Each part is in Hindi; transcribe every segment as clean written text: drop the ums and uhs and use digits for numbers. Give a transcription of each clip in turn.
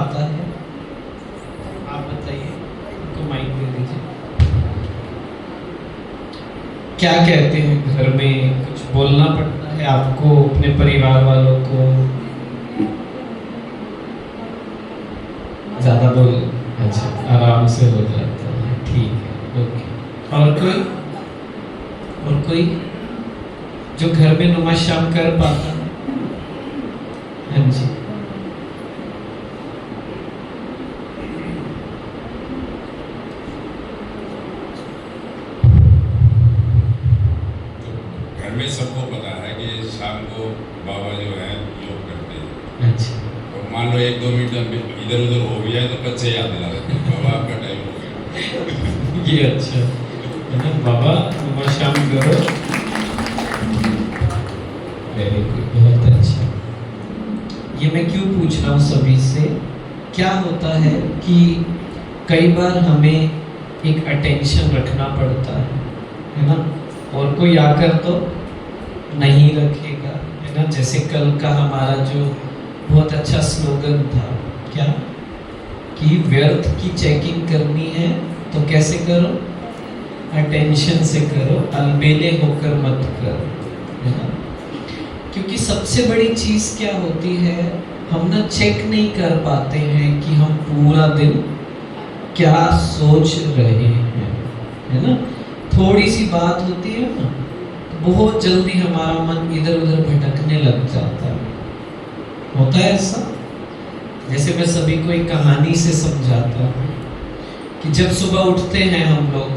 आता है? आप बताइए, उनको माइक दे दीजिए। क्या कहते हैं घर में? कुछ बोलना पड़ता है आपको अपने परिवार वालों को? ज्यादा बोल, अच्छा आराम से हो जाता है, ठीक है, ओके। और कोई? और कोई जो घर में नमाज शाम कर पाता है? हाँ जी। घर में सबको पता है कि शाम को बाबा जो है योग करते हैं। अच्छा, तो मान लो 1-2 मिनट इधर उधर हो गया है तो बच्चे याद दिला देते हैं, बाबा आपका टाइम हो गया। ये अच्छा है ना, बाबा नमाज शाम करो। वेरी गुड, बहुत अच्छा। ये मैं क्यों पूछ रहा हूँ सभी से? क्या होता है कि कई बार हमें एक अटेंशन रखना पड़ता है ना, और कोई आकर तो नहीं रखेगा, है ना। जैसे कल का हमारा जो बहुत अच्छा स्लोगन था, क्या कि व्यर्थ की चेकिंग करनी है तो कैसे करो? अटेंशन से करो, अलबेले होकर मत करो, है ना। क्योंकि सबसे बड़ी चीज क्या होती है, हम ना चेक नहीं कर पाते हैं कि हम पूरा दिन क्या सोच रहे हैं, है ना। थोड़ी सी बात होती है ना, बहुत जल्दी हमारा मन इधर उधर भटकने लग जाता है। होता है ऐसा? जैसे मैं सभी को एक कहानी से समझाता हूँ कि जब सुबह उठते हैं हम लोग,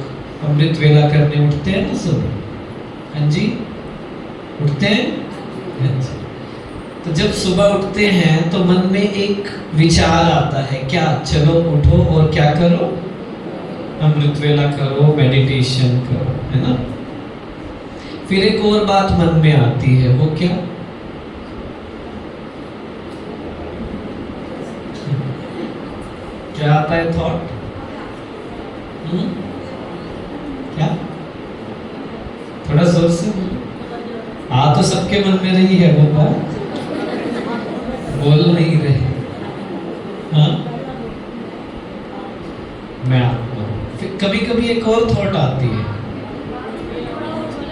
अमृत वेला करने उठते हैं ना सुबह, हाँ जी, उठते हैं, हाँ जी। तो जब सुबह उठते हैं तो मन में एक विचार आता है, क्या? चलो उठो और क्या करो? अमृत वेला करो, मेडिटेशन करो, है ना। फिर एक और बात मन में आती है, वो क्या? क्या आता है थॉट? क्या? थोड़ा जोर से आ तो सबके मन में नहीं है वो बात, बोल नहीं रहे। हाँ, मैं आपको फिर कभी कभी एक और थॉट आती है,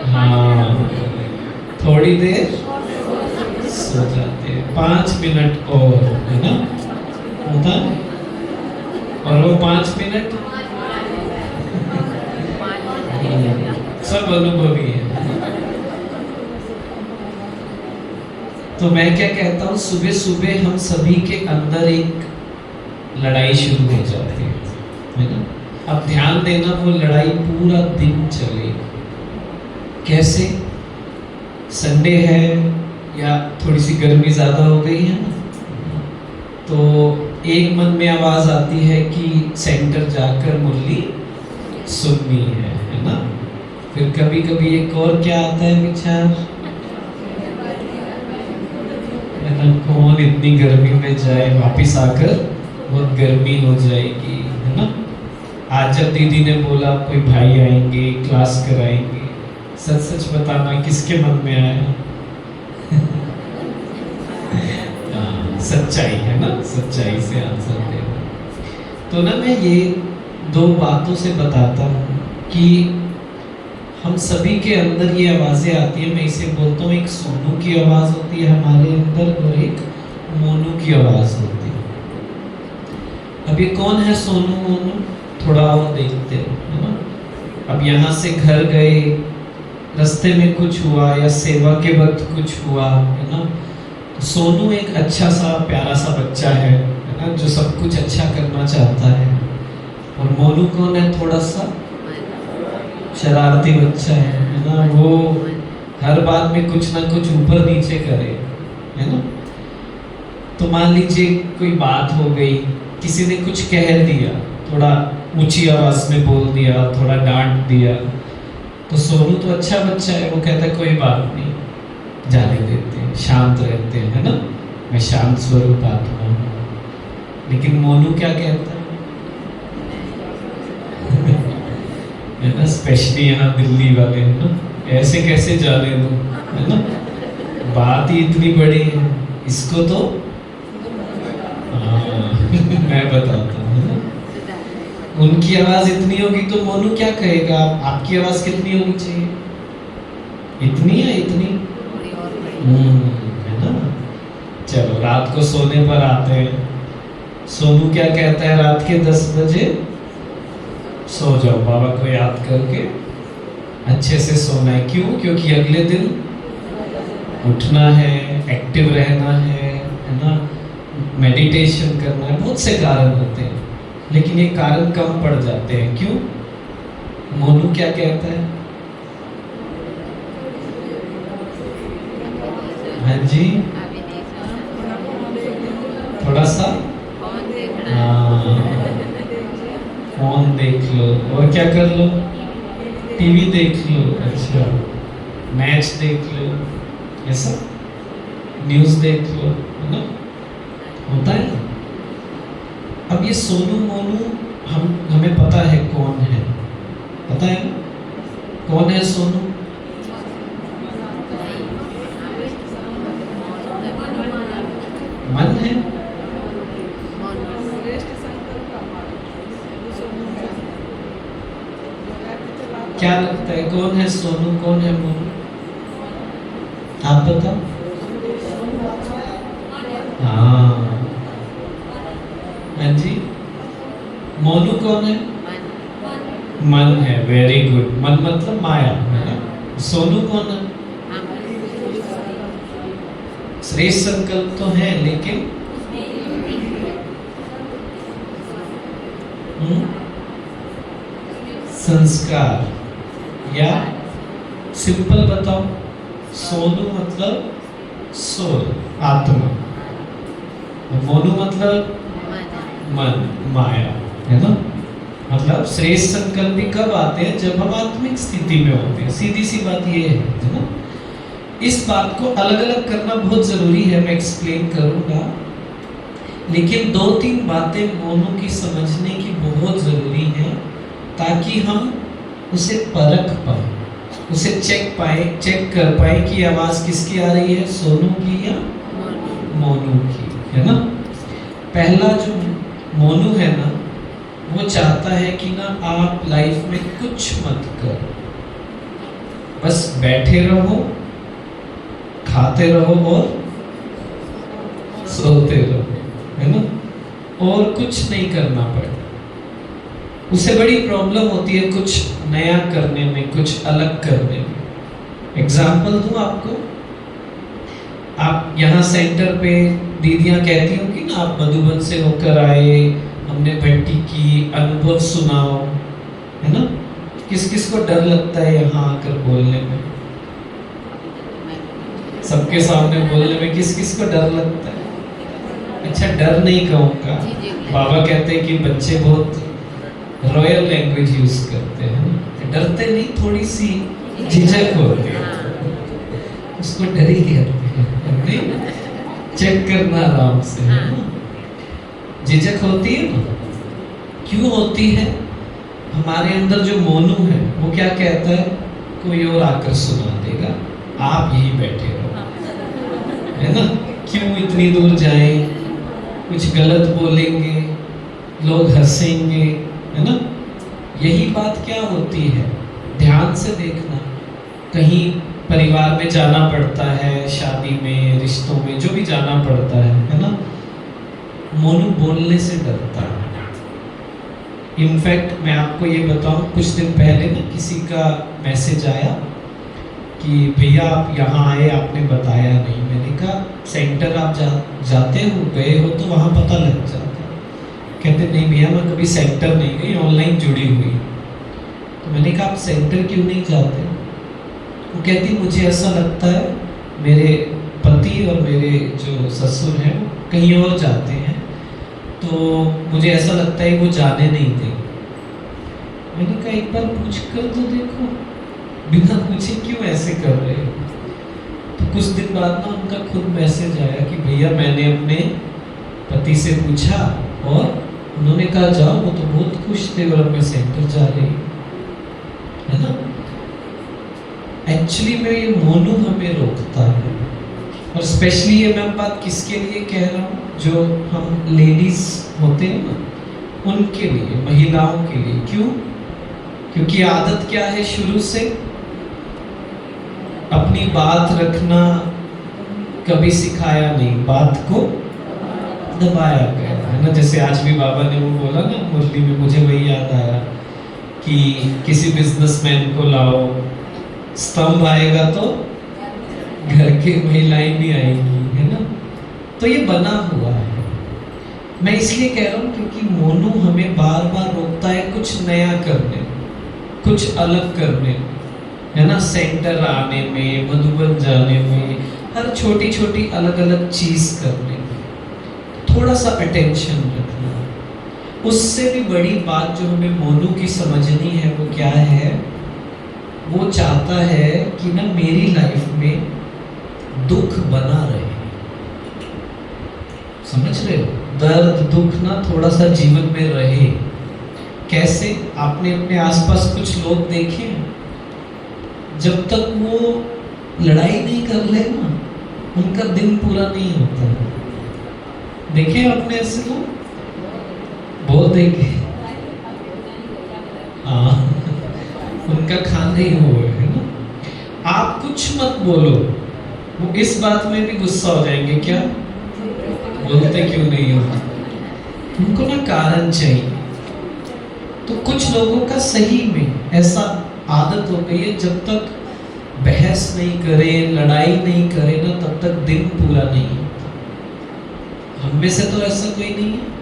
हाँ, थोड़ी देर सो जाते हैं, 5 मिनट और, है ना, होता है। और वो 5 मिनट सब अनुभवी है। तो मैं क्या कहता हूँ, सुबह सुबह हम सभी के अंदर एक लड़ाई शुरू हो जाती है ना। अब ध्यान देना, वो लड़ाई पूरा दिन चलेगी। कैसे? संडे है या थोड़ी सी गर्मी ज्यादा हो गई है ना, तो एक मन में आवाज आती है कि सेंटर जाकर मुरली सुननी है ना। फिर कभी कभी एक और क्या आता है विचार, कौन इतनी गर्मी में जाए, वापिस आकर बहुत गर्मी हो जाएगी, है ना। आज जब दीदी ने बोला कोई भाई आएंगे, क्लास कराएंगे, सच सच बताना किसके मन में आया? सच्चाई, है ना, सच्चाई से आंसर देना। तो ना मैं ये 2 बातों से बताता हूँ कि हम सभी के अंदर ये आवाजें आती है। मैं इसे बोलता हूँ, एक सोनू की आवाज होती है हमारे अंदर और एक मोनू की आवाज होती है। अब ये कौन है सोनू मोनू? थोड़ा और देखते हैं, है ना। अब यहाँ से घर गए, रास्ते में कुछ हुआ या सेवा के वक्त कुछ हुआ, है ना। तो सोनू एक अच्छा सा प्यारा सा बच्चा है ना, जो सब कुछ अच्छा करना चाहता है। और मोनू कौन है? थोड़ा सा शरारती बच्चा है ना। वो हर बात में कुछ ना कुछ ऊपर नीचे करे, है ना। तो मान लीजिए कोई बात हो गई, किसी ने कुछ कह दिया, थोड़ा ऊंची आवाज में बोल दिया, थोड़ा डांट दिया, तो सोनू तो अच्छा बच्चा है, वो कहता है कोई बात नहीं, जाने देते हैं, शांत रहते हैं, है ना। मैं शांत स्वरूप आत्मा हूँ। लेकिन मोनू क्या कहता है? है ना, स्पेशली यहाँ दिल्ली वाले, है ना, ऐसे कैसे जाने दो, है ना, बात ही इतनी बड़ी है, इसको तो हाँ, मैं बताता हूँ ना। उनकी आवाज इतनी होगी तो मोनू क्या कहेगा? आपकी आवाज कितनी होनी चाहिए? इतनी है, इतनी। है ना। चलो रात को सोने पर आते हैं। सोनू क्या कहता है? रात के 10 बजे सो जाओ, बाबा को याद करके अच्छे से सोना है। क्यों? क्योंकि अगले दिन उठना है, एक्टिव रहना है ना, मेडिटेशन करना है। बहुत से कारण होते हैं, लेकिन ये कारण कम पड़ जाते हैं। क्यों? मोनू क्या कहता है? हाँ जी, थोड़ा सा फोन देख लो, और क्या कर लो? टीवी देख लो। अच्छा, मैच देख लो, ऐसा न्यूज़ देख लो, है ना, होता है ना। अब ये सोनू मोनू हमें पता है कौन है, पता है ना कौन है सोनू? मन है। क्या लगता है कौन है सोनू, कौन है मोनू? आप बताओ। हाँ जी, मोनू कौन है? मन है। Very good. मन मतलब माया, है ना। सोनू कौन है? श्रेष्ठ संकल्प तो है, लेकिन संस्कार, या सिंपल बताओ, सोनू मतलब सोल, आत्मा, मोनू मतलब मन, माया, है ना। मतलब श्रेष्ठ संकल्प भी कब आते हैं? जब हम आत्मिक स्थिति में होते हैं। सीधी सी बात ये है ना। इस बात को अलग अलग करना बहुत जरूरी है, मैं एक्सप्लेन करूंगा, लेकिन 2-3 बातें मोनू की समझने की बहुत जरूरी है, ताकि हम उसे परख पाए, उसे चेक कर पाए कि आवाज किसकी आ रही है, सोनू की या मोनू की, है ना। पहला जो मोनू है ना, वो चाहता है कि ना आप लाइफ में कुछ मत करो, बस बैठे रहो, खाते रहो और सोते रहो, है ना, और कुछ नहीं करना पड़े। उसे बड़ी प्रॉब्लम होती है कुछ नया करने में, कुछ अलग करने में। एग्जाम्पल दूं आपको, आप यहाँ सेंटर पे दीदियाँ कहती होंगी ना, आप मधुबन से होकर आए, हमने भट्टी की, अनुभव सुनाओ, है ना। किस किस को डर लगता है यहाँ आकर बोलने में? सबके सामने बोलने में किस किस को डर लगता है? अच्छा, डर नहीं कहूँगा, बाबा कहते हैं कि बच्चे बहुत रॉयल लैंग्वेज यूज करते हैं। डरते नहीं, थोड़ी सी झिझक होती है, उसको डर ही कहते हैं। नहीं, चेक करना आराम से, है ना। झिझक होती है ना, क्यों होती है? हमारे अंदर जो मोनू है वो क्या कहता है? कोई और आकर सुना देगा, आप यही बैठे रहो, है ना। क्यों इतनी दूर जाएं, कुछ गलत बोलेंगे, लोग हंसेंगे, है ना। यही बात क्या होती है? ध्यान से देखना, कहीं परिवार में जाना पड़ता है, शादी में, रिश्तों में, जो भी जाना पड़ता है ना, मोनू बोलने से डरता है। इनफैक्ट मैं आपको ये बताऊं, कुछ दिन पहले ना किसी का मैसेज आया कि भैया आप यहाँ आए, आपने बताया नहीं। मैंने कहा सेंटर आप जाते हो, गए हो तो वहाँ पता लग जाता। कहते नहीं भैया मैं कभी सेंटर नहीं गई, ऑनलाइन जुड़ी हुई। तो मैंने कहा आप सेंटर क्यों नहीं जाते? वो कहती मुझे ऐसा लगता है मेरे पति और मेरे जो ससुर हैं कहीं और जाते हैं, तो मुझे ऐसा लगता है वो जाने नहीं देंगे। मैंने कहा एक बार पूछ कर तो देखो, बिना पूछे क्यों ऐसे कर रहे हो? तो कुछ दिन बाद ना उनका खुद मैसेज आया कि भैया मैंने अपने पति से पूछा और उन्होंने कहा जाओ, वो तो बहुत खुश थे और मैं सेंटर जा रही, है ना। एक्चुअली में ये मोनू हमें रोकता है। और स्पेशली ये मैं बात किसके लिए कह रहा हूँ, जो हम लेडीज होते हैं ना, उनके लिए, महिलाओं के लिए। क्यों? क्योंकि आदत क्या है, शुरू से अपनी बात रखना कभी सिखाया नहीं, बात को दबाया गया है ना। जैसे आज भी बाबा ने वो बोला ना मुरली में, मुझे वही याद आया कि किसी बिजनेसमैन को लाओ, स्तंभ आएगा तो घर की महिलाएं भी आएंगी, है ना। तो ये बना हुआ है। मैं इसलिए कह रहा हूँ क्योंकि मोनू हमें बार बार रोकता है कुछ नया करने, कुछ अलग करने, है ना। सेंटर आने में, मधुबन जाने में, हर छोटी छोटी अलग अलग चीज करने में थोड़ा सा अटेंशन रखना। उससे भी बड़ी बात जो हमें मोनू की समझनी है वो क्या है, वो चाहता है कि ना मेरी लाइफ में दुख बना रहे। समझ रहे हो? दर्द दुख ना थोड़ा सा जीवन में रहे। कैसे? आपने अपने आसपास कुछ लोग देखे, जब तक वो लड़ाई नहीं कर ले ना, उनका दिन पूरा नहीं होता। देखे आपने ऐसे लोग? बहुत देखे। हाँ, उनका खाना ही हुआ है ना। आप कुछ मत बोलो, वो इस बात में भी गुस्सा हो जाएंगे। क्या बोलते क्यों नहीं हो? उनको ना कारण चाहिए। तो कुछ लोगों का सही में ऐसा आदत हो गई है, जब तक बहस नहीं करे, लड़ाई नहीं करे ना, तब तक दिन पूरा नहीं होता। हम में से तो ऐसा कोई नहीं है,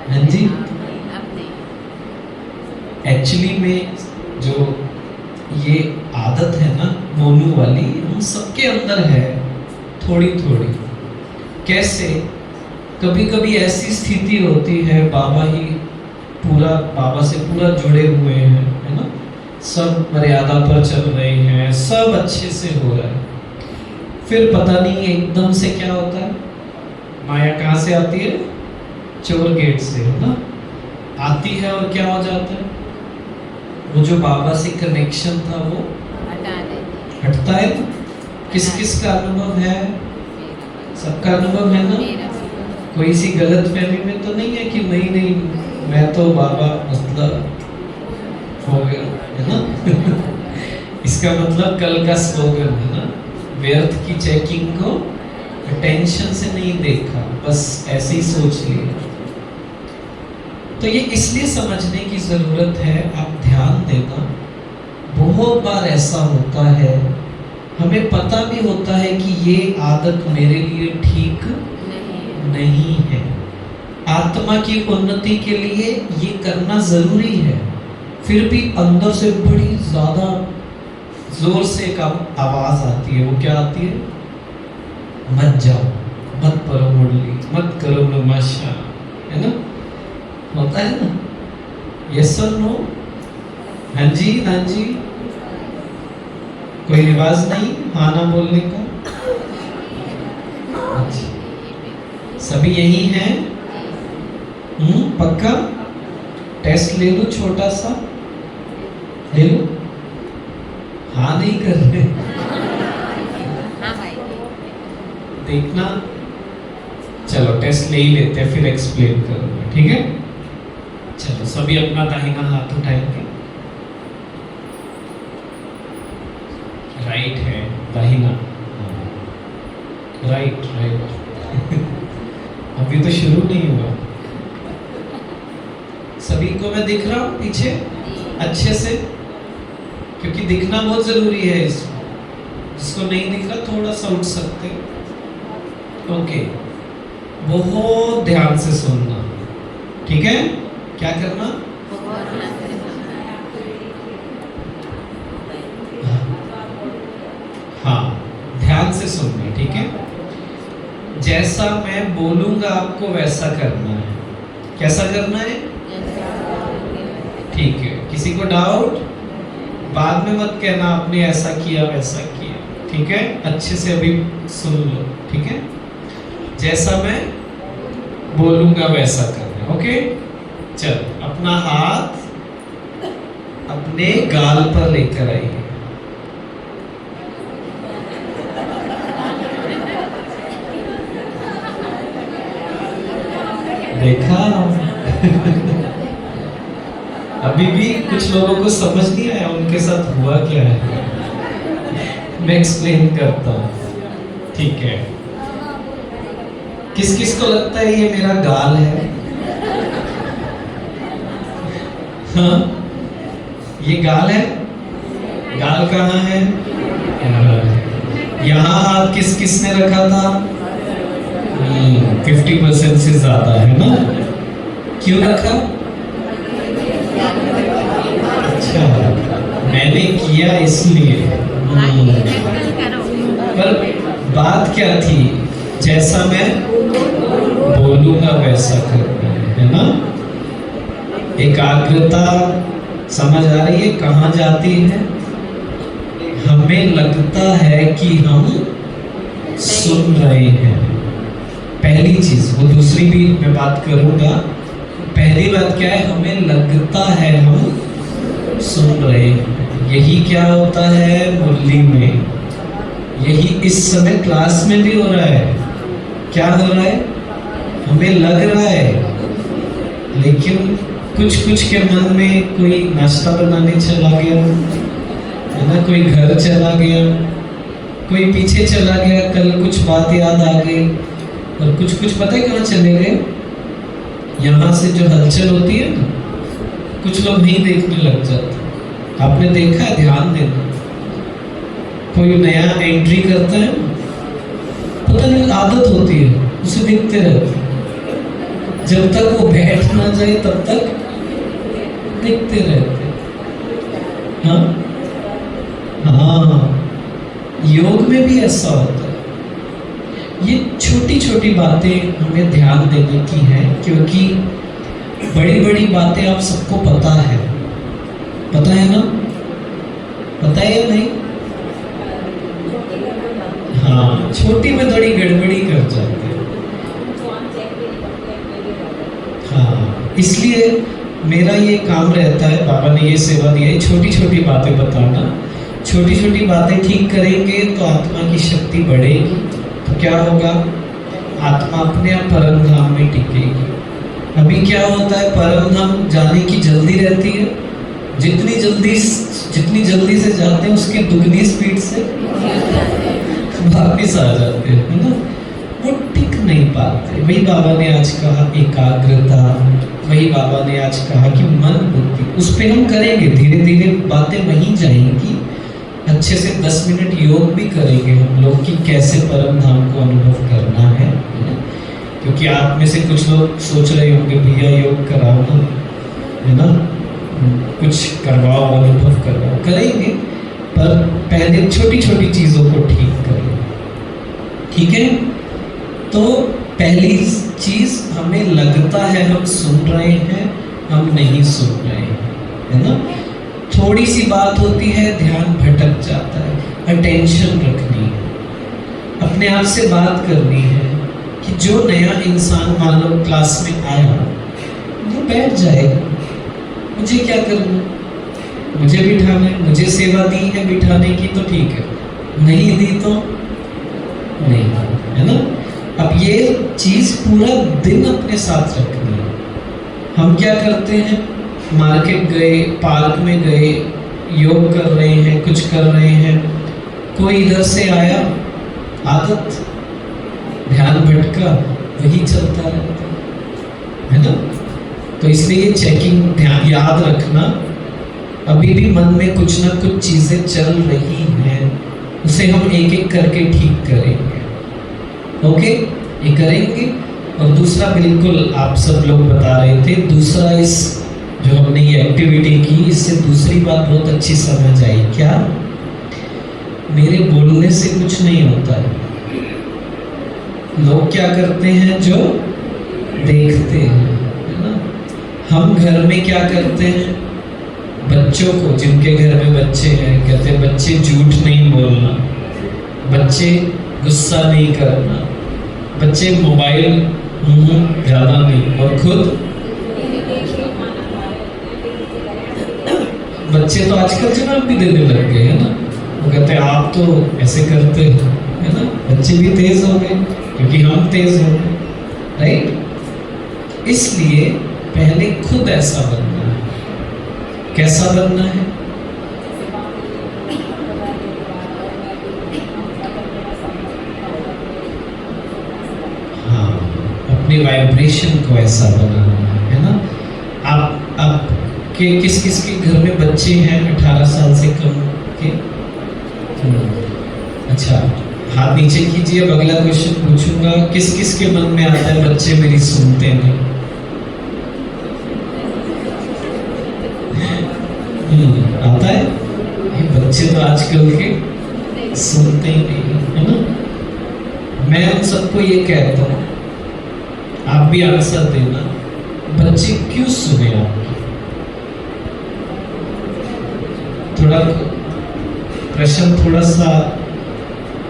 हाँ जी। एक्चुअली में जो ये आदत है ना मोनू वाली, हम सबके अंदर है थोड़ी थोड़ी। कैसे? कभी कभी ऐसी स्थिति होती है, बाबा से पूरा जुड़े हुए हैं, है ना, सब मर्यादा पर चल रहे हैं, सब अच्छे से हो रहा है। फिर पता नहीं एकदम से क्या होता है, माया कहाँ से आती है? चोर गेट से, है ना, आती है और क्या हो जाता है, वो जो बाबा से कनेक्शन था वो हटता है। किस किस का अनुभव है? सबका अनुभव है ना। कोई सी गलत फहमी में तो नहीं है कि नहीं मैं तो बाबा मतलब हो गया, है ना। इसका मतलब कल का स्लोगन है ना, व्यर्थ की चेकिंग को अटेंशन से नहीं देखा, बस ऐसे ही सोच लिया। तो ये इसलिए समझने की जरूरत है, आप ध्यान देना। बहुत बार ऐसा होता है, हमें पता भी होता है कि ये आदत मेरे लिए ठीक नहीं है। आत्मा की उन्नति के लिए ये करना जरूरी है, फिर भी अंदर से बड़ी ज्यादा जोर से एक आवाज आती है। वो क्या आती है? मत जाओ, मत पढ़ो मुरली, मत करो नमाशा, है ना। होता है ना? यस और नो? हाँ जी, हाँ जी। कोई रिवाज नहीं हाँ ना बोलने का? अच्छा, सभी यही हैं? पक्का? टेस्ट ले लो, छोटा सा ले लो। हाँ नहीं कर रहे? देखना, चलो टेस्ट ले ही लेते हैं, फिर एक्सप्लेन करूंगा, ठीक है। चलो सभी अपना दाहिना हाथ उठाएंगे। राइट है, दाहिना, राइट राइट। अभी तो शुरू नहीं हुआ। सभी को मैं दिख रहा हूँ पीछे अच्छे से? क्योंकि दिखना बहुत जरूरी है इसमें। जिसको नहीं दिख रहा थोड़ा सा उठ सकते। ओके, बहुत ध्यान से सुनना, ठीक है। क्या करना? हाँ, ध्यान से सुनना, ठीक है। जैसा मैं बोलूंगा आपको वैसा करना है। कैसा करना है? ठीक है। किसी को डाउट? बाद में मत कहना आपने ऐसा किया वैसा किया, ठीक है। अच्छे से अभी सुन लो, ठीक है। जैसा मैं बोलूंगा वैसा करना, ओके। चल, अपना हाथ अपने गाल पर लेकर आइए। देखा अभी भी कुछ लोगों को समझ नहीं आया उनके साथ हुआ क्या है। मैं एक्सप्लेन करता हूँ, ठीक है। किस किस को लगता है ये मेरा गाल है? हाँ, ये गाल है। गाल कहाँ है? यहाँ हाथ किस किसने रखा था? 50% से ज्यादा है ना। क्यों रखा? अच्छा, मैंने किया इसलिए। पर बात क्या थी? जैसा मैं बोलूंगा वैसा करना है ना। एकाग्रता समझ आ रही है कहाँ जाती है? हमें लगता है कि हम सुन रहे हैं, पहली चीज। वो दूसरी भी मैं बात करूंगा। पहली बात क्या है? हमें लगता है हम सुन रहे हैं। यही क्या होता है मुरली में, यही इस समय क्लास में भी हो रहा है। क्या हो रहा है? हमें लग रहा है, लेकिन कुछ कुछ के मन में कोई नाश्ता बनाने चला गया है ना, कोई घर चला गया, कोई पीछे चला गया, कल कुछ बात याद आ गई, और कुछ कुछ पता है कहाँ चले गए? यहाँ से जो हलचल होती है ना, कुछ लोग नहीं देखने लग जाते। आपने देखा है? ध्यान देना, कोई नया एंट्री करता है, पता नहीं आदत होती है, उसे देखते रहते हैं। जब तक वो बैठ ना जाए तब तक देखते रहते हैं। हाँ हाँ, योग में भी ऐसा होता है। ये छोटी छोटी बातें हमें ध्यान देने की हैं, क्योंकि बड़ी बड़ी बातें आप सबको पता है ना? पता है या नहीं? हाँ, छोटी में थोड़ी गड़बड़ी कर जाते हैं। हाँ, इसलिए मेरा ये काम रहता है, बाबा ने ये सेवा दी है, छोटी छोटी बातें बताना। छोटी छोटी बातें ठीक करेंगे तो आत्मा की शक्ति बढ़ेगी, तो क्या होगा? आत्मा अपने आप परम धाम में टिकेगी। अभी क्या होता है? परम धाम जाने की जल्दी रहती है, जितनी जल्दी से जाते हैं उसके दुगनी स्पीड से वापिस आ जाते हैं, है ना। वो टिक नहीं पाते। वही बाबा ने आज कहा एकाग्रता, वही बाबा ने आज कहा कि मन बुद्धि, उस पर हम करेंगे, धीरे धीरे बातें वहीं जाएंगी। अच्छे से 10 मिनट योग भी करेंगे हम लोग कि कैसे परम धाम को अनुभव करना है ना? क्योंकि आप में से कुछ लोग सोच रहे होंगे भैया योग कराओ ना, है ना, कुछ करवाओ, अनुभव करवाओ। करेंगे, पर पहले छोटी छोटी चीज़ों को ठीक करें, ठीक है। तो पहली चीज, हमें लगता है हम सुन रहे हैं, हम नहीं सुन रहे हैं, है ना। थोड़ी सी बात होती है, ध्यान भटक जाता है। अटेंशन रखनी है, अपने आप से बात करनी है कि जो नया इंसान मान लो क्लास में आया, वो बैठ जाएगा, मुझे क्या करना, मुझे बिठाना है, मुझे सेवा दी है बिठाने की तो ठीक है, नहीं दी तो नहीं, है ना। अब ये चीज पूरा दिन अपने साथ रखनी है। हम क्या करते हैं? मार्केट गए, पार्क में गए, योग कर रहे हैं, कुछ कर रहे हैं, कोई इधर से आया, आदत, ध्यान भटका, वही चलता रहता है ना। तो इसलिए ये चेकिंग, ध्यान याद रखना, अभी भी मन में कुछ ना कुछ चीजें चल रही हैं, उसे हम एक एक करके ठीक करेंगे। ओके, ये करेंगे। और दूसरा, बिल्कुल आप सब लोग बता रहे थे, दूसरा इस जो हमने ये एक्टिविटी की, इससे दूसरी बात बहुत अच्छी समझ आई। क्या? मेरे बोलने से कुछ नहीं होता है। लोग क्या करते हैं? जो देखते हैं, है ना। हम घर में क्या करते हैं? बच्चों को, जिनके घर में बच्चे हैं, कहते हैं बच्चे झूठ नहीं बोलना, बच्चे गुस्सा नहीं करना, बच्चे मोबाइल ज़्यादा नहीं, और खुद बच्चे तो आजकल जवाब भी देने लग गए, है ना। वो कहते हैं आप तो ऐसे करते हो, है ना। बच्चे भी तेज हो गए क्योंकि हम तेज हो गए, राइट। इसलिए पहले खुद ऐसा बनना है। कैसा बनना है? हाँ, अपने वाइब्रेशन को ऐसा बनाना है ना। आप के किस किस के घर में बच्चे हैं 18 साल से कम के? अच्छा, हाथ नीचे कीजिए। अब अगला क्वेश्चन पूछूंगा, किस किस के मन में आता है बच्चे मेरी सुनते नहीं? आता है? ये बच्चे तो आजकल के सुनते ही नहीं, है ना। मैं उन सबको ये कहता हूँ, आप भी आंसर देना, बच्चे क्यों सुने आपकी? थोड़ा प्रश्न थोड़ा सा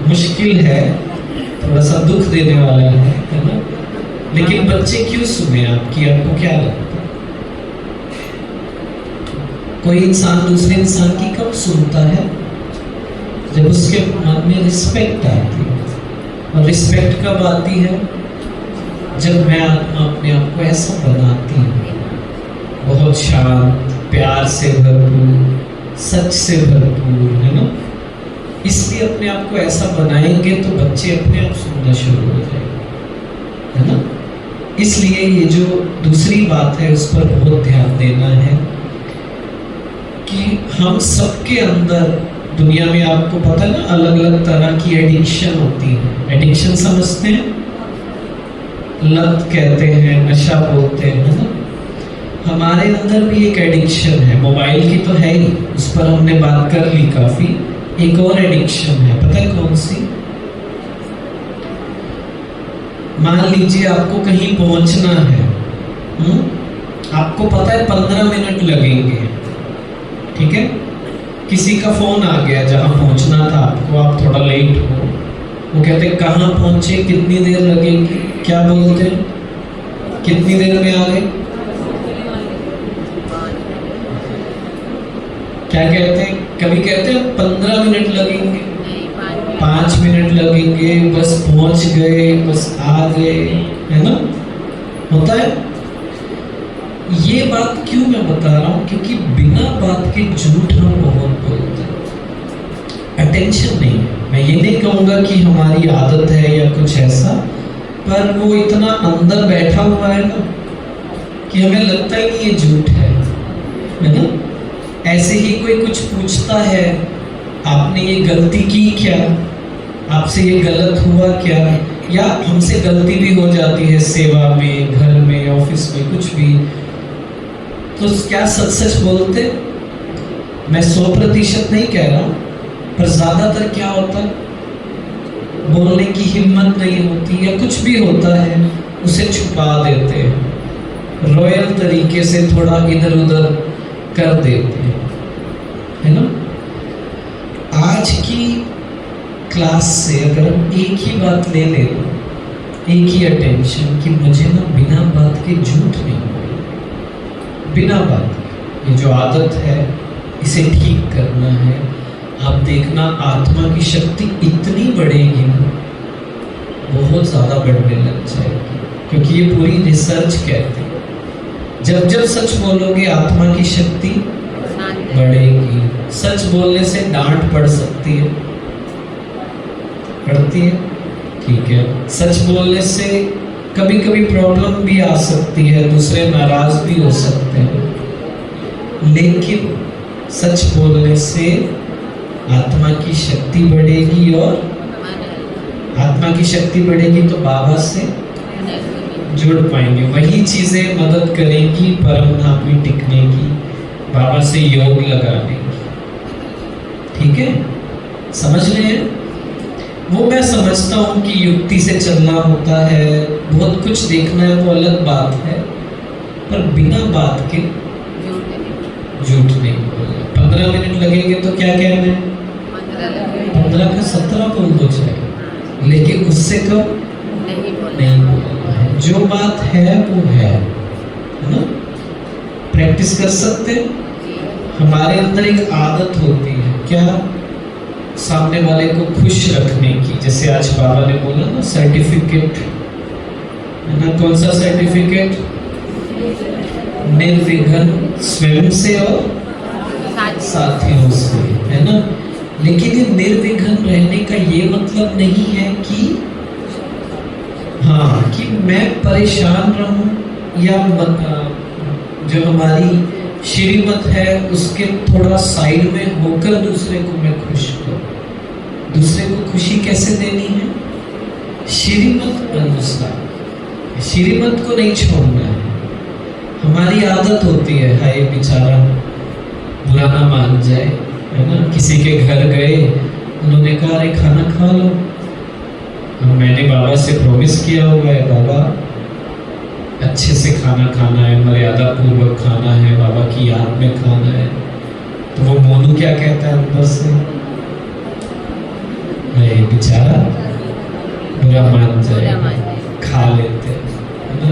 मुश्किल है, थोड़ा सा दुख देने वाला है ना। लेकिन बच्चे क्यों सुने आपकी? आपको क्या लगता है? कोई इंसान दूसरे इंसान की कब सुनता है? जब उसके मन में रिस्पेक्ट आती है। और रिस्पेक्ट कब आती है? जब मैं अपने आप को ऐसा बनाती हूँ, बहुत शांत, प्यार से भरपूर, सच से भरपूर, है ना। इसलिए अपने आप को ऐसा बनाएंगे तो बच्चे अपने आप सुनना शुरू हो जाएंगे, है ना। इसलिए ये जो दूसरी बात है उस पर बहुत ध्यान देना है कि हम सबके अंदर, दुनिया में आपको पता है ना, अलग अलग तरह की एडिक्शन होती है। एडिक्शन समझते हैं? लत कहते हैं, नशा बोलते हैं ना। हमारे अंदर भी एक एडिक्शन है, मोबाइल की तो है ही, उस पर हमने बात कर ली काफी। एक और एडिक्शन है, पता है कौन सी? मान लीजिए आपको कहीं पहुंचना है, आपको पता है 15 मिनट लगेंगे, ठीक है। किसी का फोन आ गया जहां पहुंचना था आपको, आप थोड़ा लेट हो, वो कहते हैं कहाँ पहुंचे, कितनी देर लगेगी? क्या बोलते हैं? कितनी देर में आ गए? क्या कहते हैं? कभी कहते हैं 15 मिनट लगेंगे, 5 मिनट लगेंगे, बस पहुंच गए, बस आ गए, है ना। होता है। ये बात क्यों मैं बता रहा हूं? क्योंकि बिना बात के झूठ हम बहुत बोलते हैं। अटेंशन नहीं है। मैं ये नहीं कहूंगा कि हमारी आदत है या कुछ ऐसा, पर वो इतना अंदर बैठा हुआ है ना कि हमें लगता ही नहीं ये झूठ है ना। ऐसे ही कोई कुछ पूछता है, आपने ये गलती की क्या, आपसे ये गलत हुआ क्या, या हमसे गलती भी हो जाती है सेवा में, घर में, ऑफिस में, कुछ भी, तो क्या सच सच बोलते? मैं 100% नहीं कह रहा हूं, पर ज्यादातर क्या होता है, बोलने की हिम्मत नहीं होती, या कुछ भी होता है उसे छुपा देते हैं, रॉयल तरीके से थोड़ा इधर उधर कर देते हैं, है ना। आज की क्लास से अगर हम एक ही बात ले ले, एक ही अटेंशन, कि मुझे ना बिना बात के झूठ नहीं बोलना, बिना बात के, ये जो आदत है इसे ठीक करना है। आप देखना आत्मा की शक्ति इतनी बढ़ेगी ना, बहुत ज़्यादा बढ़ने लग जाएगी, क्योंकि ये पूरी रिसर्च कहती है जब जब सच बोलोगे आत्मा की शक्ति बढ़ेगी। सच बोलने से डांट पड़ सकती है, पड़ती है, ठीक है। सच बोलने से कभी कभी प्रॉब्लम भी आ सकती है, दूसरे नाराज भी हो सकते हैं, लेकिन सच बोलने से आत्मा की शक्ति बढ़ेगी, और आत्मा की शक्ति बढ़ेगी तो बाबा से जुड़ पाएंगे, वही चीजें मदद करेंगी परम धाम में टिकने की, बाबा से योग लगाने की, ठीक है। समझ रहे हैं? वो मैं समझता हूँ कि युक्ति से चलना होता है, बहुत कुछ देखना है, वो अलग बात है, पर बिना बात के झूठ नहीं बोलना। 15 मिनट लगेंगे तो क्या कहना है, 15 का 17 बोल दो चाहे, लेकिन उससे कम नहीं बोलना है। जो बात है वो है ना। प्रैक्टिस कर सकते हैं। हमारे अंदर एक आदत होती है, क्या, सामने वाले को खुश रखने की। जैसे आज बाबा ने बोला ना, सर्टिफिकेट है ना, कौन सा सर्टिफिकेट? निर्विघ्न स्वयं से और साथियों से, है ना। लेकिन ये निर्विघ्न रहने का ये मतलब नहीं है कि हाँ कि मैं परेशान रहूं या जो हमारी श्रीमत है उसके थोड़ा साइड में होकर दूसरे को मैं खुश करूं। दूसरे को खुशी कैसे देनी है? श्रीमत अनुसार। श्रीमत को नहीं छोड़ना है। हमारी आदत होती है, हाय बेचारा बुरा ना मान जाए, है ना। किसी के घर गए, उन्होंने कहा अरे खाना खा लो। मैंने बाबा से प्रॉमिस किया हुआ है, बाबा अच्छे से खाना खाना है, मर्यादा पूर्वक खाना है, बाबा की याद में खाना है। तो वो मोनू क्या कहता है अंदर से, अरे बेचारा बुरा मान जाए, खा लेते है ना।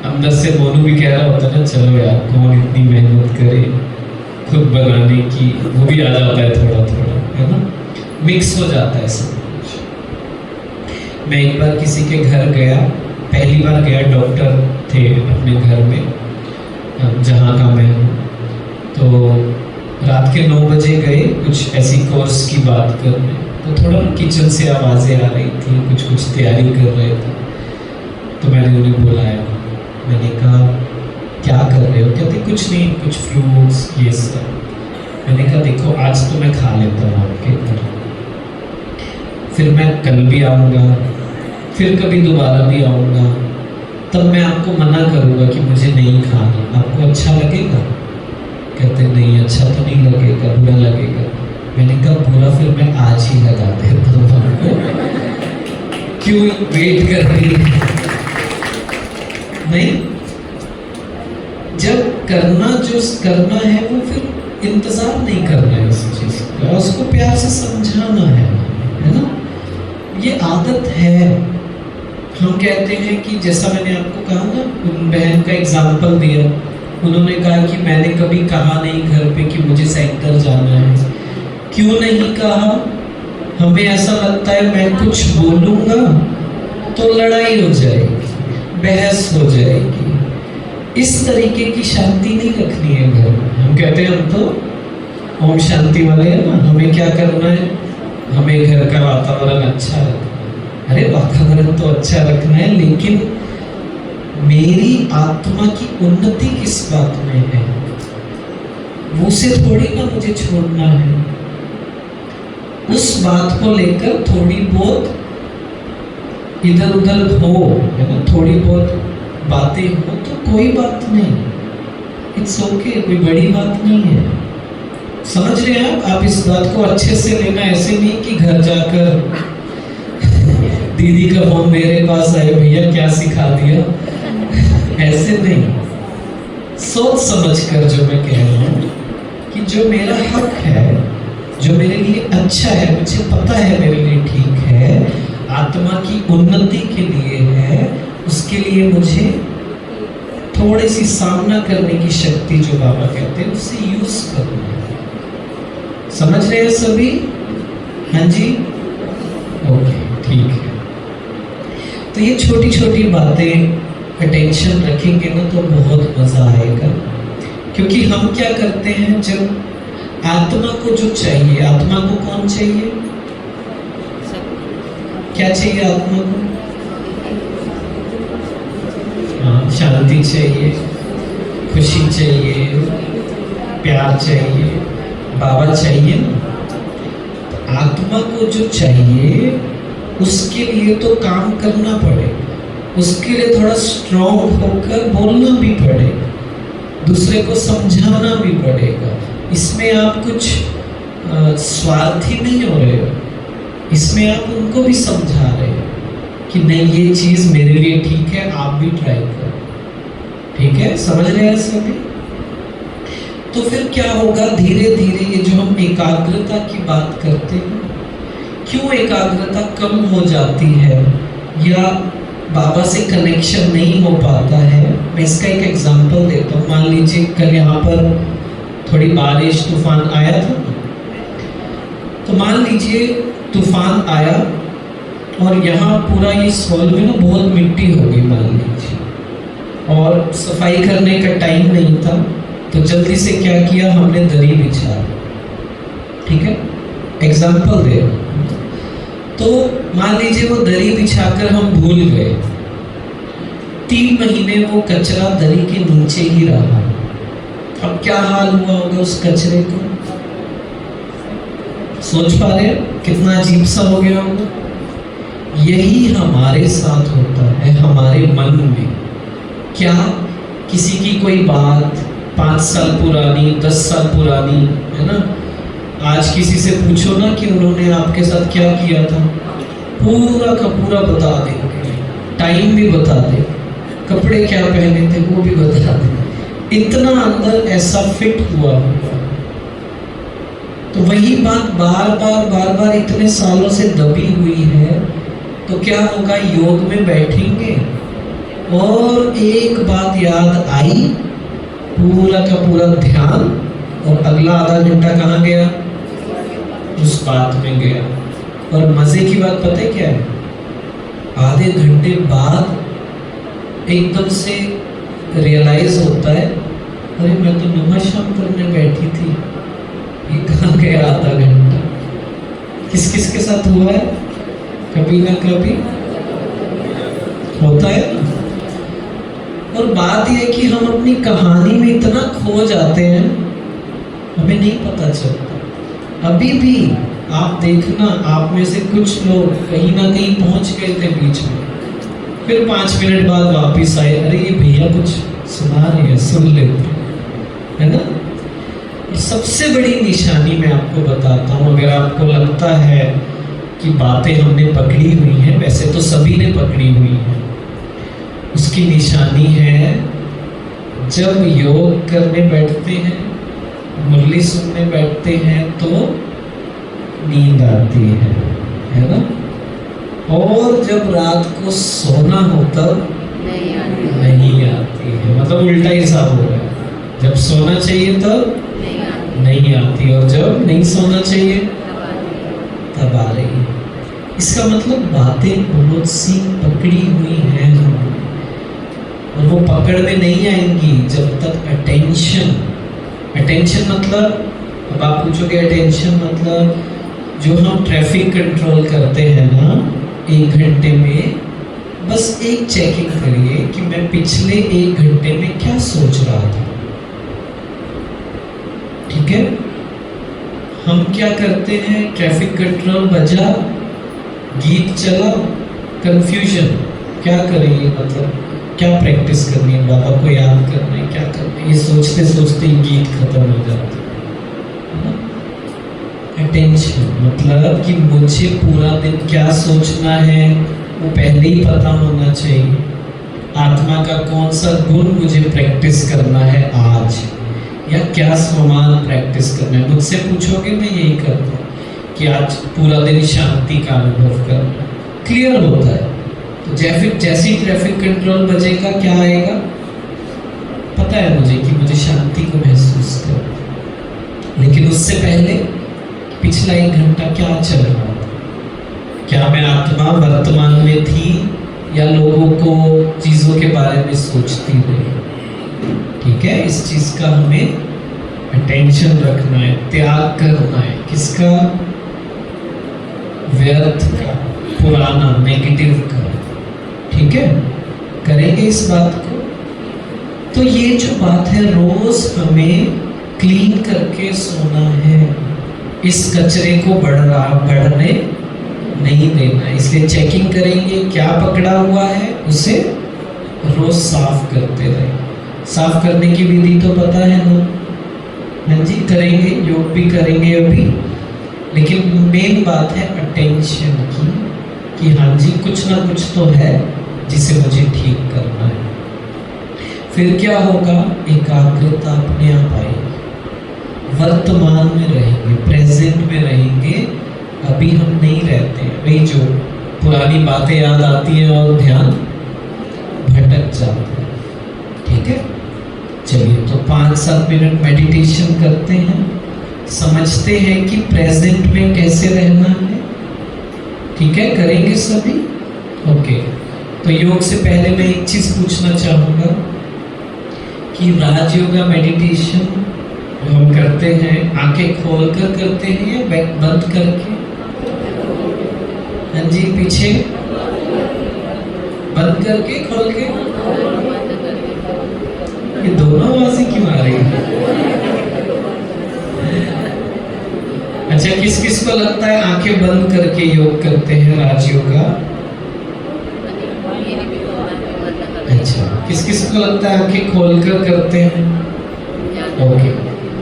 अंदर से मोनू भी कह रहा होता है ना, चलो यार कौन इतनी मेहनत करे खुद बनाने की, वो भी आ जाता है थोड़ा थोड़ा, है ना। मिक्स हो जाता है सब कुछ। मैं एक बार किसी के घर गया, पहली बार गया, डॉक्टर थे अपने घर में जहाँ का मैं हूँ। तो रात के 9 बजे गए कुछ ऐसी कोर्स की बात करने। तो थोड़ा किचन से आवाज़ें आ रही थी, कुछ कुछ तैयारी कर रहे थे। तो मैंने उन्हें बुलाया, मैंने कहा क्या कर रहे हो? कहते कुछ नहीं, कुछ फ्रूट्स ये सब। मैंने कहा देखो आज तो मैं खा लेता हूँ आपके घर, फिर मैं कल भी आऊँगा, फिर कभी दोबारा भी आऊँगा, तब मैं आपको मना करूँगा कि मुझे नहीं खाना। आपको अच्छा लगेगा? कहते नहीं अच्छा तो नहीं लगेगा, बुरा लगेगा। मैंने कहा बुरा फिर मैं आज ही लगा देता हूँ आपको, क्यों वेट कर रही है? नहीं, जब जो करना है वो फिर इंतजार नहीं करना है उस चीज का, उसको प्यार से समझाना है ना। ये आदत है। हम कहते हैं कि जैसा मैंने आपको कहा ना, बहन का एग्जाम्पल दिया, उन्होंने कहा कि मैंने कभी कहा नहीं घर पे कि मुझे सेंटर जाना है। क्यों नहीं कहा? हमें ऐसा लगता है मैं कुछ बोलूंगा तो लड़ाई हो जाएगी, बहस हो जाएगी। इस तरीके की शांति नहीं रखनी है घर में। हम कहते हैं हम तो ओम शांति वाले हैं ना, हमें क्या करना है? हमें घर का वातावरण अच्छा रखना है। अरे वातावरण तो अच्छा रखना है, लेकिन मेरी आत्मा की उन्नति किस बात में है, वो से थोड़ी ना मुझे छोड़ना है। उस बात को लेकर थोड़ी बहुत इधर उधर हो, है ना, थोड़ी बहुत बातें हो तो कोई बात नहीं, इट्स ओके, कोई बड़ी बात नहीं है। समझ रहे हैं आप इस बात को अच्छे से लेना। ऐसे नहीं कि घर जाकर दीदी का फोन मेरे पास आए, भैया क्या सिखा दिया, ऐसे नहीं। सोच समझ कर जो मैं कह रहा हूँ कि जो मेरा हक है, जो मेरे लिए अच्छा है, मुझे पता है मेरे लिए ठीक है, आत्मा की उन्नति के लिए है, उसके लिए मुझे थोड़ी सी सामना करने की शक्ति जो बाबा कहते हैं उसे यूज करना है। समझ रहे हैं सभी? हाँ जी, ओके, ठीक है। तो ये छोटी छोटी बातें अटेंशन रखेंगे ना तो बहुत मजा आएगा। क्योंकि हम क्या करते हैं, जब आत्मा को जो चाहिए, आत्मा को कौन चाहिए, क्या चाहिए आत्मा को? हाँ, शांति चाहिए, खुशी चाहिए, प्यार चाहिए, बाबा चाहिए ना। आत्मा को जो चाहिए उसके लिए तो काम करना पड़ेगा, उसके लिए थोड़ा स्ट्रॉन्ग होकर बोलना भी पड़ेगा, दूसरे को समझाना भी पड़ेगा। इसमें आप कुछ स्वार्थी नहीं हो रहे हो, इसमें आप उनको भी समझा रहे हो कि नहीं ये चीज़ मेरे लिए ठीक है, आप भी ट्राई करो। ठीक है, समझ रहे हैं सभी? तो फिर क्या होगा, धीरे धीरे ये जो हम एकाग्रता की बात करते हैं, क्यों एकाग्रता कम हो जाती है या बाबा से कनेक्शन नहीं हो पाता है, मैं इसका एक एग्जांपल देता हूँ। मान लीजिए कल यहाँ पर थोड़ी बारिश तूफान आया था, तो मान लीजिए तूफान आया और यहाँ पूरा ये सॉइल में ना बहुत मिट्टी हो गई मान लीजिए, और सफाई करने का टाइम नहीं था, तो जल्दी से क्या किया, हमने दरी बिछा। ठीक है, एग्जाम्पल दे। तो मान लीजिए वो दरी बिछाकर हम भूल गए, 3 महीने वो कचरा दरी के नीचे ही रहा। अब क्या हाल हुआ होगा उस कचरे को, सोच पा रहे हैं कितना अजीब सा हो गया होगा। यही हमारे साथ होता है, हमारे मन में। क्या किसी की कोई बात 5 साल पुरानी, 10 साल पुरानी, है ना, आज किसी से पूछो ना कि उन्होंने आपके साथ क्या किया था, पूरा का पूरा बता देंगे, टाइम भी बता दे, कपड़े क्या पहने थे वो भी बता दे, इतना अंदर ऐसा फिट हुआ होगा। तो वही बात बार बार इतने सालों से दबी हुई है, तो क्या होगा, योग में बैठेंगे और एक बात याद आई, पूरा का पूरा ध्यान, और अगला आधा घंटा कहाँ गया, उस बात में गया। और मजे की बात पता है क्या है, आधे घंटे बाद एकदम से रियलाइज होता है, अरे मैं तो नमाज़ करने बैठी थी, ये कहाँ गया आधा घंटा। किस किस के साथ हुआ है, कभी ना कभी होता है ना। और बात यह है कि हम अपनी कहानी में इतना खो जाते हैं, हमें नहीं पता चलता। अभी भी आप देखना, आप में से कुछ लोग कहीं ना कहीं पहुंच गए थे बीच में, फिर 5 मिनट बाद वापस आए, अरे ये भैया कुछ सुना रहे हैं, सुन लेते, है ना। और सबसे बड़ी निशानी मैं आपको बताता हूँ, अगर आपको लगता है कि बातें हमने पकड़ी हुई हैं, वैसे तो सभी ने पकड़ी हुई है, उसकी निशानी है जब योग करने बैठते हैं, मुरली सुनने बैठते हैं तो नींद आती है ना। और जब रात को सोना हो तब नहीं आती है, मतलब उल्टा हिसाब हो रहा है, जब सोना चाहिए तब नहीं आती, और जब नहीं सोना चाहिए तब आ रही है। इसका मतलब बातें बहुत सी पकड़ी हुई हैं हमारी, और वो पकड़ में नहीं आएंगी जब तक अटेंशन मतलब, अब आप पूछोगे अटेंशन मतलब, जो हम ट्रैफिक कंट्रोल करते हैं ना 1 घंटे में, बस एक चेकिंग करिए कि मैं पिछले 1 घंटे में क्या सोच रहा था। ठीक है, हम क्या करते हैं, ट्रैफिक कंट्रोल बजा, गीत चला, कंफ्यूजन, क्या करेंगे, मतलब क्या प्रैक्टिस करनी है, बाबा को याद करना है, क्या करना है, ये सोचते सोचते ही गीत खत्म हो जाता है। अटेंशन मतलब कि मुझे पूरा दिन क्या सोचना है वो पहले ही पता होना चाहिए। आत्मा का कौन सा गुण मुझे प्रैक्टिस करना है आज, या क्या सामान प्रैक्टिस करना है। मुझसे पूछोगे मैं यही करता हूँ कि आज पूरा दिन शांति का अनुभव करना, क्लियर होता है। तो जैसे ही ट्रैफिक कंट्रोल बजेगा क्या आएगा, पता है मुझे कि मुझे शांति को महसूस करना। लेकिन उससे पहले पिछला 1 घंटा क्या चल रहा था, क्या मैं आत्मा वर्तमान में थी या लोगों को चीज़ों के बारे में सोचती रही। ठीक है, इस चीज़ का हमें अटेंशन रखना है, त्याग करना है, किसका, व्यर्थ का, पुराना, नेगेटिव का। ठीक है, करेंगे इस बात को। तो ये जो बात है, रोज हमें क्लीन करके सोना है, इस कचरे को बढ़ने नहीं देना। इसलिए चेकिंग करेंगे क्या पकड़ा हुआ है, उसे रोज साफ करते रहें। साफ करने की विधि तो पता है ना, हाँ जी, करेंगे, योग भी करेंगे अभी। लेकिन मेन बात है अटेंशन की, कि हाँ जी कुछ ना कुछ तो है जिसे मुझे ठीक करना है। फिर क्या होगा, एकाग्रता अपने आप आएगी, वर्तमान में रहेंगे, प्रेजेंट में रहेंगे। अभी हम नहीं रहते हैं, वही जो पुरानी बातें याद आती हैं और ध्यान भटक जाता है। ठीक है, चलिए तो 5-7 मिनट मेडिटेशन करते हैं, समझते हैं कि प्रेजेंट में कैसे रहना है। ठीक है, करेंगे सभी। ओके, तो योग से पहले मैं एक चीज पूछना चाहूँगा, कि राजयोगा मेडिटेशन हम करते हैं आंखें खोलकर करते हैं या बंद करके? हाँ जी, पीछे बंद करके खोल के? ये दोनों आवाजें क्यों आ रही है? अच्छा, किस किस को लगता है आंखें बंद करके योग करते हैं राजयोगा? अच्छा, किस किस को लगता है आंखें खोलकर करते हैं? ओके,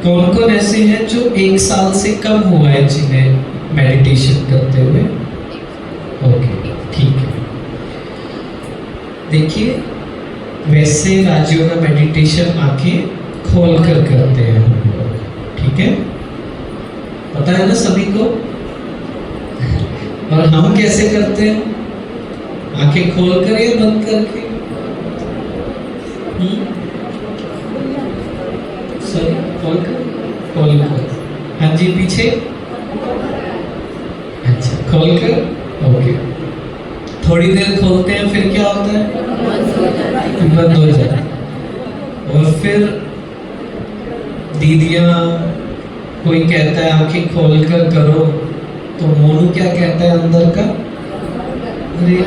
कौन कौन ऐसे हैं जो 1 साल से कम हुआ है जिन्हें मेडिटेशन करते हुए? ओके, ठीक है। देखिए, वैसे राजयोगा मेडिटेशन आंखें खोलकर करते हैं हम लोग, ठीक है? पता है ना सभी को? और हम कैसे करते हैं? आंखें खोलकर या बंद करके? सॉरी, खोलकर। हाँ जी, पीछे? अच्छा, खोलकर। ओके, थोड़ी देर खोलते हैं, फिर क्या होता है? बंद हो जाता है। और फिर दीदियाँ, कोई कहता है आंखें खोलकर करो, तो मोनू क्या कहता है अंदर का? अरे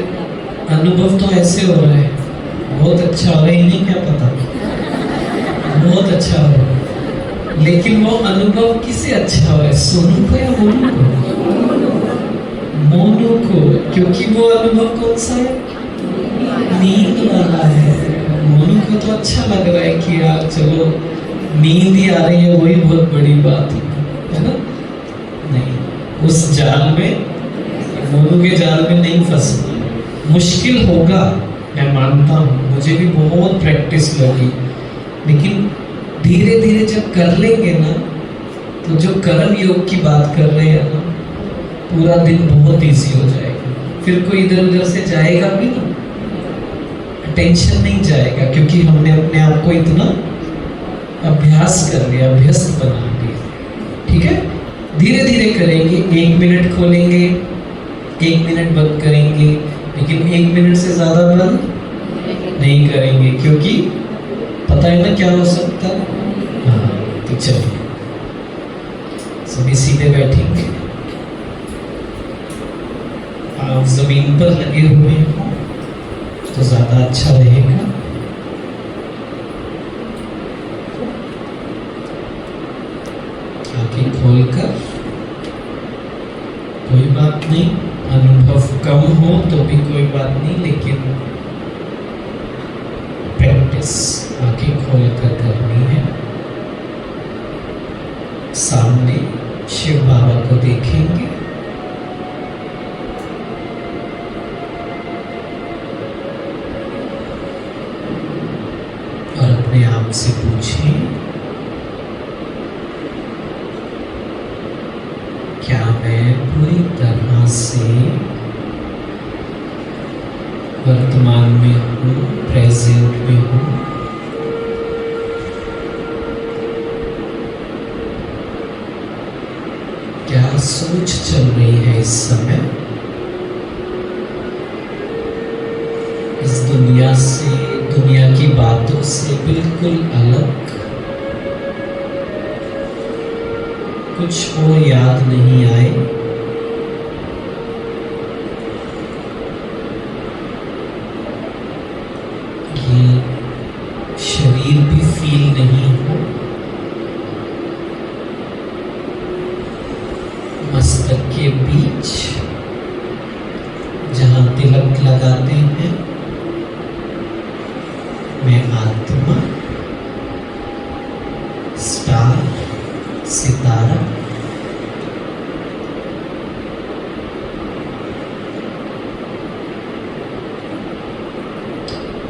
अनुभव तो ऐसे हो रहा है, बहुत अच्छा हो रहा है, इन्हें क्या पता, बहुत अच्छा हो रहा है। लेकिन वो अनुभव किसे अच्छा हो रहा है, सोनू को या मोनू को? मोनू को, क्योंकि वो अनुभव कौन सा है? नींद वाला है। मोनू को तो अच्छा लग रहा है कि यार चलो नींद ही आ रही है, वही बहुत बड़ी बात है ना? नहीं, उस जाल में, मोनू के जाल में नहीं फंसना। मुश्किल होगा, मैं मानता हूँ, मुझे भी बहुत प्रैक्टिस लगी, लेकिन धीरे धीरे जब कर लेंगे ना, तो जो कर्म योग की बात कर रहे हैं ना, पूरा दिन बहुत इजी हो जाएगा। फिर कोई इधर उधर से जाएगा भी ना, टेंशन नहीं जाएगा, क्योंकि हमने अपने आप को इतना अभ्यास कर लिया, अभ्यस्त बना लिया। ठीक है, धीरे धीरे करेंगे। 1 मिनट खोलेंगे, 1 मिनट बंद करेंगे, लेकिन 1 मिनट से ज्यादा बंद नहीं करेंगे, क्योंकि पता है ना क्या हो सकता है। हाँ, तो चलिए सभी सीधे बैठेंगे। आप जमीन पर लगे हुए हैं तो ज्यादा अच्छा रहेगा। आंखें खोलकर, कोई बात नहीं, अनुभव कम हो तो भी कोई बात नहीं, लेकिन प्रैक्टिस आंखें खोलकर करनी है। सामने शिव बाबा को देखेंगे, और अपने आप से पूछें, क्या मैं पूरी तरह से वर्तमान में हूँ, प्रेजेंट में हूँ? क्या सोच चल रही है इस समय? इस दुनिया से, दुनिया की बातों से बिल्कुल अलग कुछ और याद नहीं आए? ये शरीर भी फील नहीं हो, मस्तक के बीच जहां तिलक लगाते हैं, मैं आत्मा, स्टार, सितारा,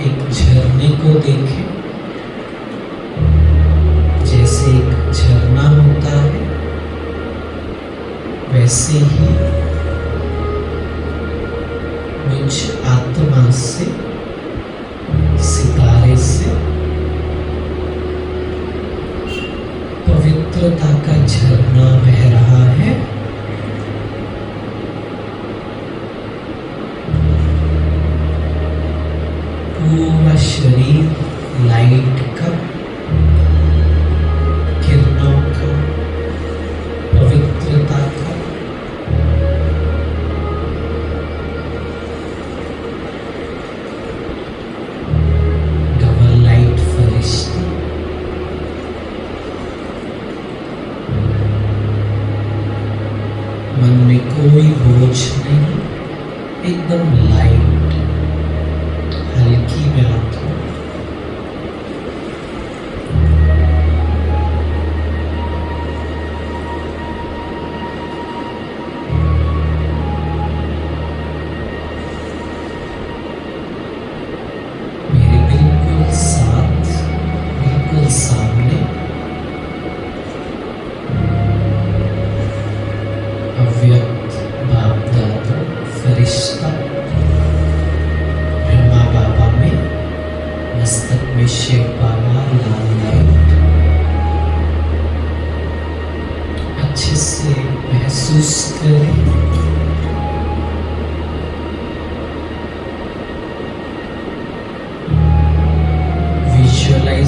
एक झरने को देखें। जैसे एक झरना होता है, वैसे ही मुझ आत्मा से, सितारे से पवित्रता का झरना बह रहा है। पूरा शरीर लाइट का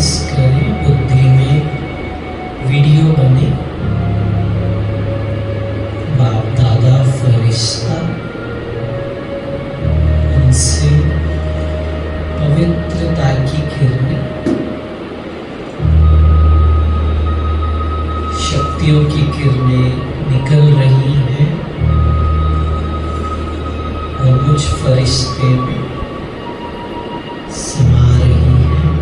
प्रयास करें, बुद्धि में वीडियो बने, बाप दादा फरिश्ता, उनसे पवित्रता की किरणें, शक्तियों की किरणें निकल रही हैं और मुझ फरिश्ते में समा रही हैं।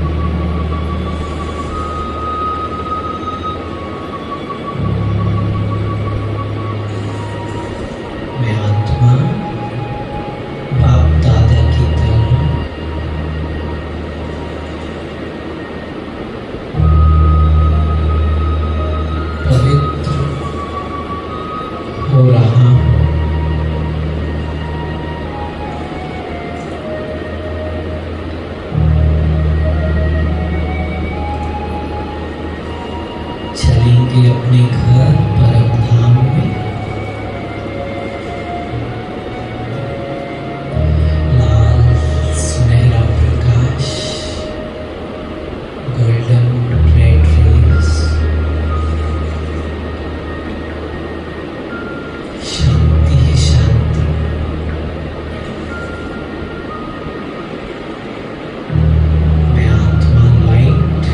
मैं आत्मा बाप दादा की तरह पवित्र हो रहा हूँ। चलेंगे अपने घर परम धाम में, लाल सुनहरा प्रकाश, गोल्डन रेड रेज, शांति ही शांति। मैं आत्मा लाइट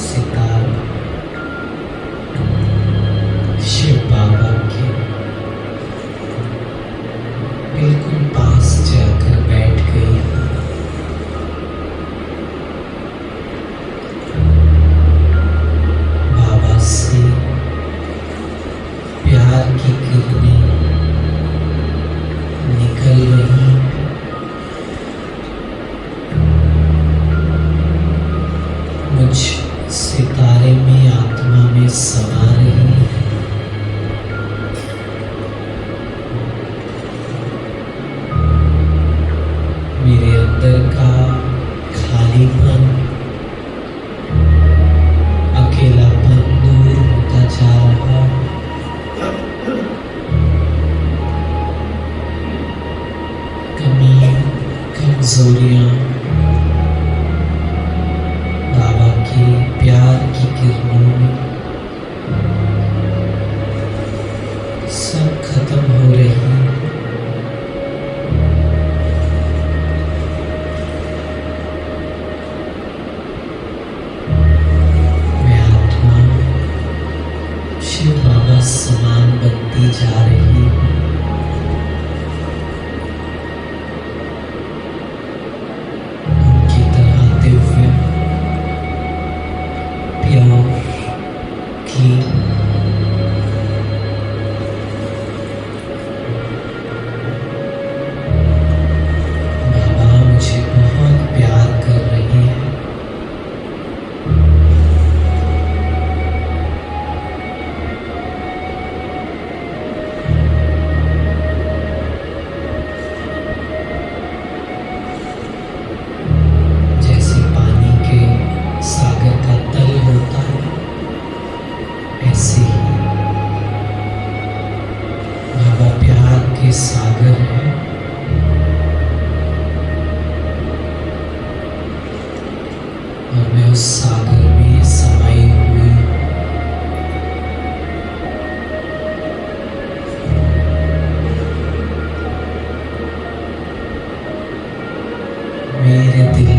सितारा शिव बाबा के बिल्कुल पास जाकर बैठ गई हूँ। बाबा से प्यार की किरणें निकल रही हैं। मुझ सितारे में आत्मा में समा रही है। मेरे अंदर का खालीपन, अकेलापन दूर होता जा रहा है। कमी, कमजोरियां बाबा के प्यार की किरणों में सब खत्म हो रही हैं। मैं आत्मा शिव बाबा समान बनती जा रही हूँ। उनकी तरह दिव्य, प्योर, क्लीन, बाबा मुझे बहुत प्यार कर रही है। जैसे पानी के सागर का तल होता है, ऐसे ही बाबा प्यार के सागर है और मैं उस सागर में समाई हुई हूँ। मेरे दिल